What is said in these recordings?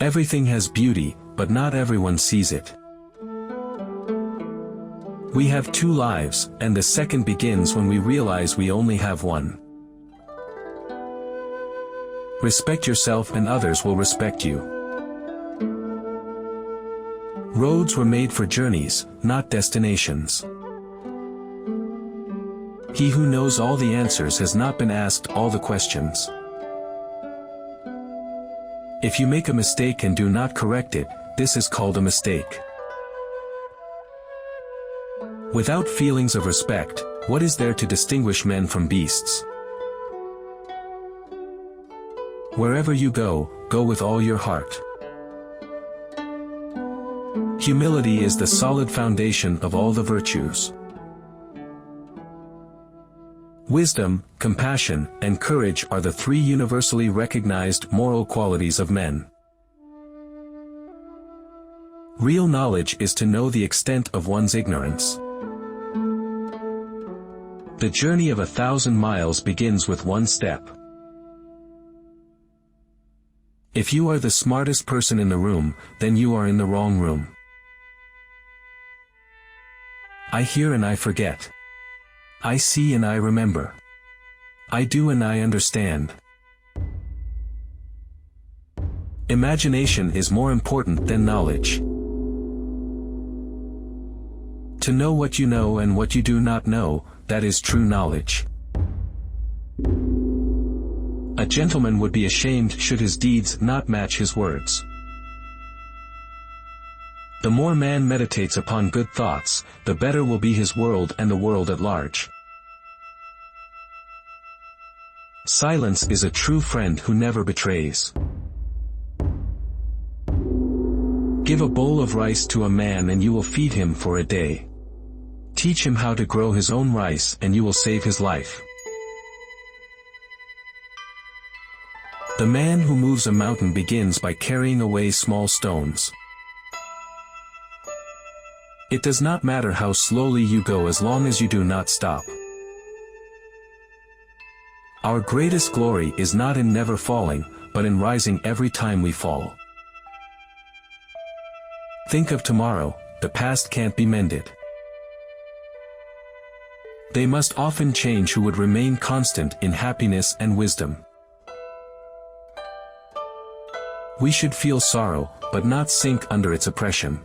Everything has beauty, but not everyone sees it. We have two lives, and the second begins when we realize we only have one. Respect yourself and others will respect you. Roads were made for journeys, not destinations. He who knows all the answers has not been asked all the questions. If you make a mistake and do not correct it, this is called a mistake. Without feelings of respect, what is there to distinguish men from beasts? Wherever you go, go with all your heart. Humility is the solid foundation of all the virtues. Wisdom, compassion, and courage are the three universally recognized moral qualities of men. Real knowledge is to know the extent of one's ignorance. The journey of 1,000 miles begins with one step. If you are the smartest person in the room, then you are in the wrong room. I hear and I forget. I see and I remember. I do and I understand. Imagination is more important than knowledge. To know what you know and what you do not know, that is true knowledge. A gentleman would be ashamed should his deeds not match his words. The more man meditates upon good thoughts, the better will be his world and the world at large. Silence is a true friend who never betrays. Give a bowl of rice to a man and you will feed him for a day. Teach him how to grow his own rice and you will save his life. The man who moves a mountain begins by carrying away small stones. It does not matter how slowly you go as long as you do not stop. Our greatest glory is not in never falling, but in rising every time we fall. Think of tomorrow, the past can't be mended. They must often change who would remain constant in happiness and wisdom. We should feel sorrow, but not sink under its oppression.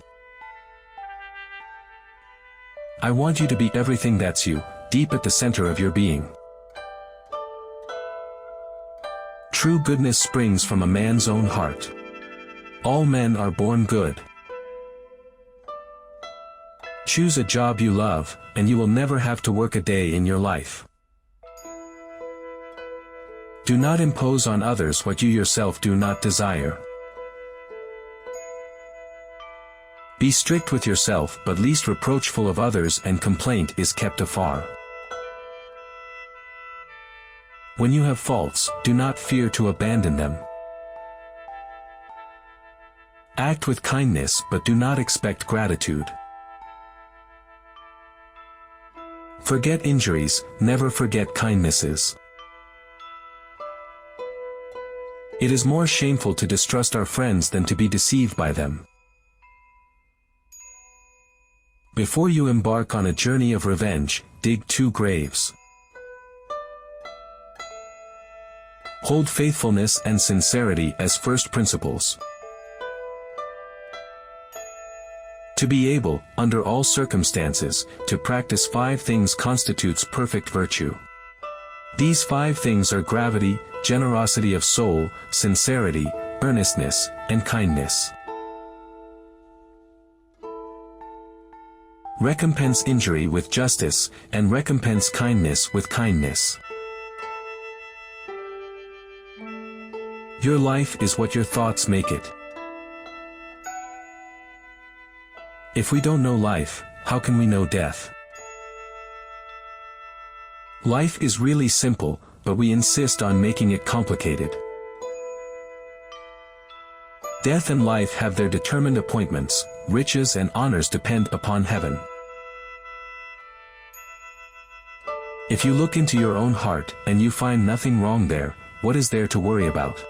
I want you to be everything that's you, deep at the center of your being. True goodness springs from a man's own heart. All men are born good. Choose a job you love, and you will never have to work a day in your life. Do not impose on others what you yourself do not desire. Be strict with yourself but least reproachful of others, and complaint is kept afar. When you have faults, do not fear to abandon them. Act with kindness but do not expect gratitude. Forget injuries, never forget kindnesses. It is more shameful to distrust our friends than to be deceived by them. Before you embark on a journey of revenge, dig 2 graves. Hold faithfulness and sincerity as first principles. To be able, under all circumstances, to practice 5 things constitutes perfect virtue. These 5 things are gravity, generosity of soul, sincerity, earnestness, and kindness. Recompense injury with justice, and recompense kindness with kindness. Your life is what your thoughts make it. If we don't know life, how can we know death? Life is really simple, but we insist on making it complicated. Death and life have their determined appointments, riches and honors depend upon heaven. If you look into your own heart, and you find nothing wrong there, what is there to worry about?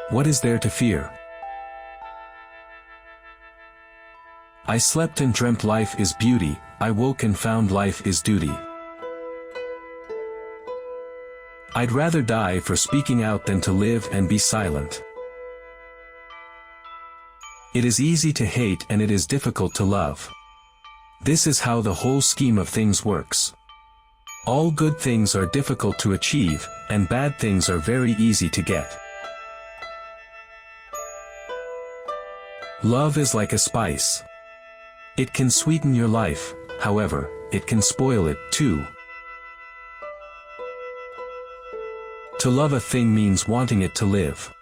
What is there to fear? I slept and dreamt life is beauty, I woke and found life is duty. I'd rather die for speaking out than to live and be silent. It is easy to hate and it is difficult to love. This is how the whole scheme of things works. All good things are difficult to achieve, and bad things are very easy to get. Love is like a spice. It can sweeten your life, however, it can spoil it, too. To love a thing means wanting it to live.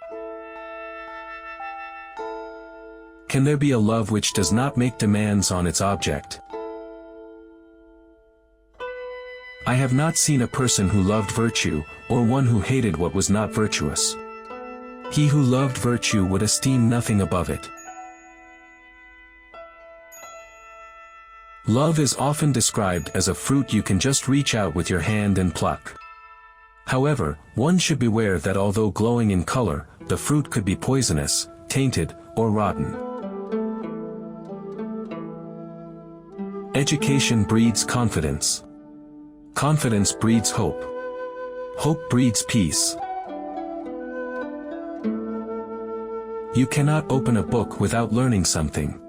Can there be a love which does not make demands on its object? I have not seen a person who loved virtue, or one who hated what was not virtuous. He who loved virtue would esteem nothing above it. Love is often described as a fruit you can just reach out with your hand and pluck. However, one should beware that although glowing in color, the fruit could be poisonous, tainted, or rotten. Education breeds confidence. Confidence breeds hope. Hope breeds peace. You cannot open a book without learning something.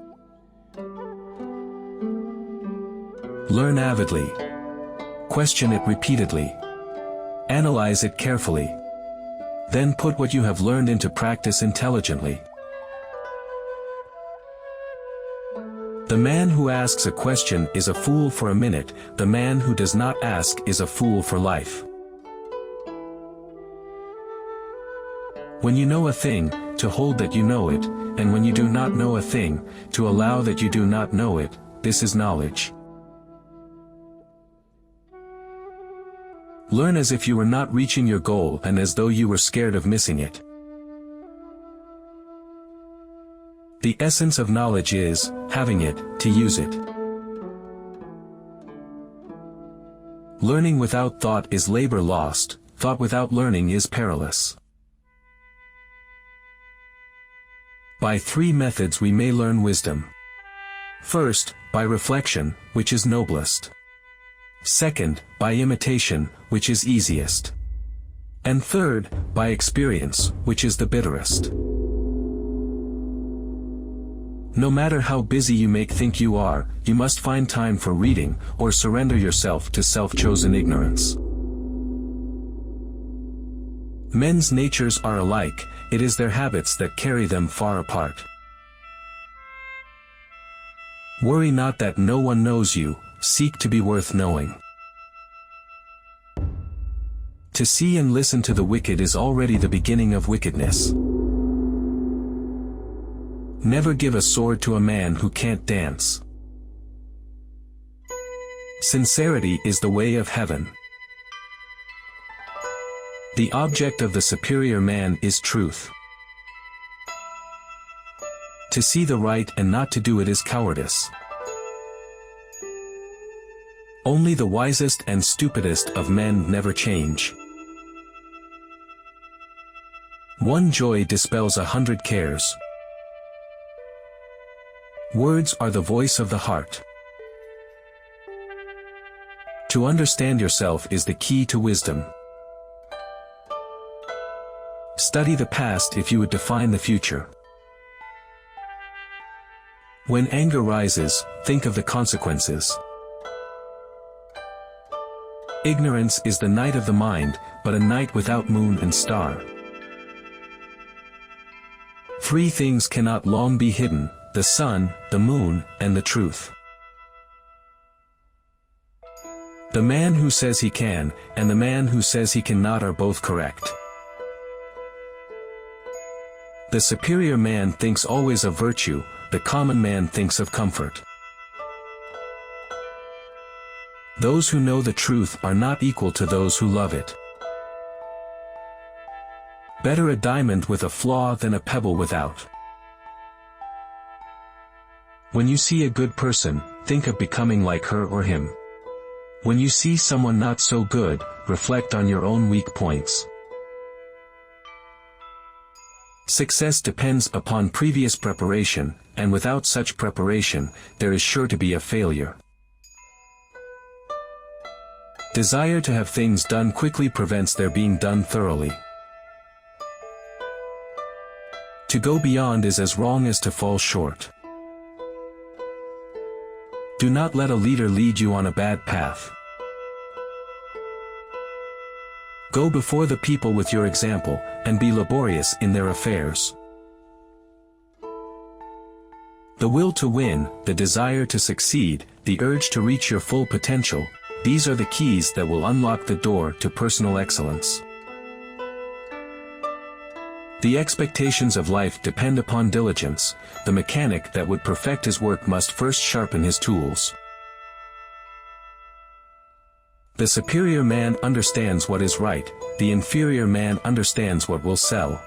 Learn avidly. Question it repeatedly. Analyze it carefully. Then put what you have learned into practice intelligently. The man who asks a question is a fool for a minute, the man who does not ask is a fool for life. When you know a thing, to hold that you know it, and when you do not know a thing, to allow that you do not know it, this is knowledge. Learn as if you were not reaching your goal and as though you were scared of missing it. The essence of knowledge is, having it, to use it. Learning without thought is labor lost, thought without learning is perilous. By 3 methods we may learn wisdom. First, by reflection, which is noblest. Second, by imitation, which is easiest. And third, by experience, which is the bitterest. No matter how busy you may think you are, you must find time for reading, or surrender yourself to self-chosen ignorance. Men's natures are alike, it is their habits that carry them far apart. Worry not that no one knows you, seek to be worth knowing. To see and listen to the wicked is already the beginning of wickedness. Never give a sword to a man who can't dance. Sincerity is the way of heaven. The object of the superior man is truth. To see the right and not to do it is cowardice. Only the wisest and stupidest of men never change. One joy dispels 100 cares. Words are the voice of the heart. To understand yourself is the key to wisdom. Study the past if you would define the future. When anger rises, think of the consequences. Ignorance is the night of the mind, but a night without moon and star. 3 things cannot long be hidden: the sun, the moon, and the truth. The man who says he can, and the man who says he cannot are both correct. The superior man thinks always of virtue, the common man thinks of comfort. Those who know the truth are not equal to those who love it. Better a diamond with a flaw than a pebble without. When you see a good person, think of becoming like her or him. When you see someone not so good, reflect on your own weak points. Success depends upon previous preparation, and without such preparation, there is sure to be a failure. Desire to have things done quickly prevents their being done thoroughly. To go beyond is as wrong as to fall short. Do not let a leader lead you on a bad path. Go before the people with your example, and be laborious in their affairs. The will to win, the desire to succeed, the urge to reach your full potential, these are the keys that will unlock the door to personal excellence. The expectations of life depend upon diligence. The mechanic that would perfect his work must first sharpen his tools. The superior man understands what is right, the inferior man understands what will sell.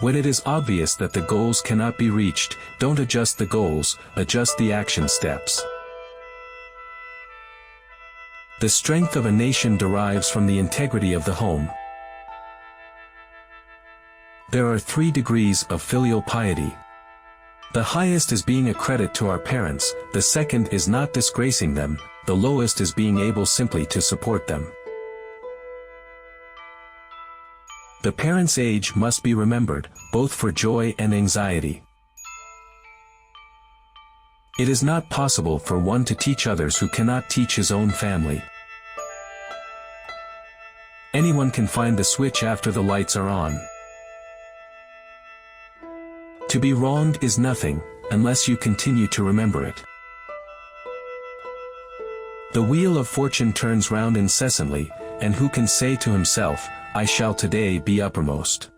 When it is obvious that the goals cannot be reached, don't adjust the goals, adjust the action steps. The strength of a nation derives from the integrity of the home. There are 3 degrees of filial piety. The highest is being a credit to our parents, the second is not disgracing them, the lowest is being able simply to support them. The parents' age must be remembered, both for joy and anxiety. It is not possible for one to teach others who cannot teach his own family. Anyone can find the switch after the lights are on. To be wronged is nothing, unless you continue to remember it. The wheel of fortune turns round incessantly, and who can say to himself, I shall today be uppermost?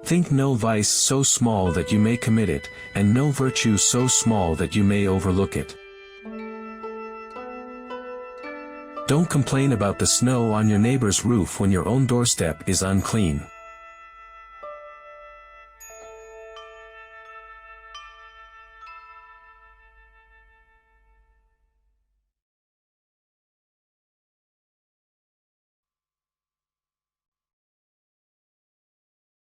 Think no vice so small that you may commit it, and no virtue so small that you may overlook it. Don't complain about the snow on your neighbor's roof when your own doorstep is unclean.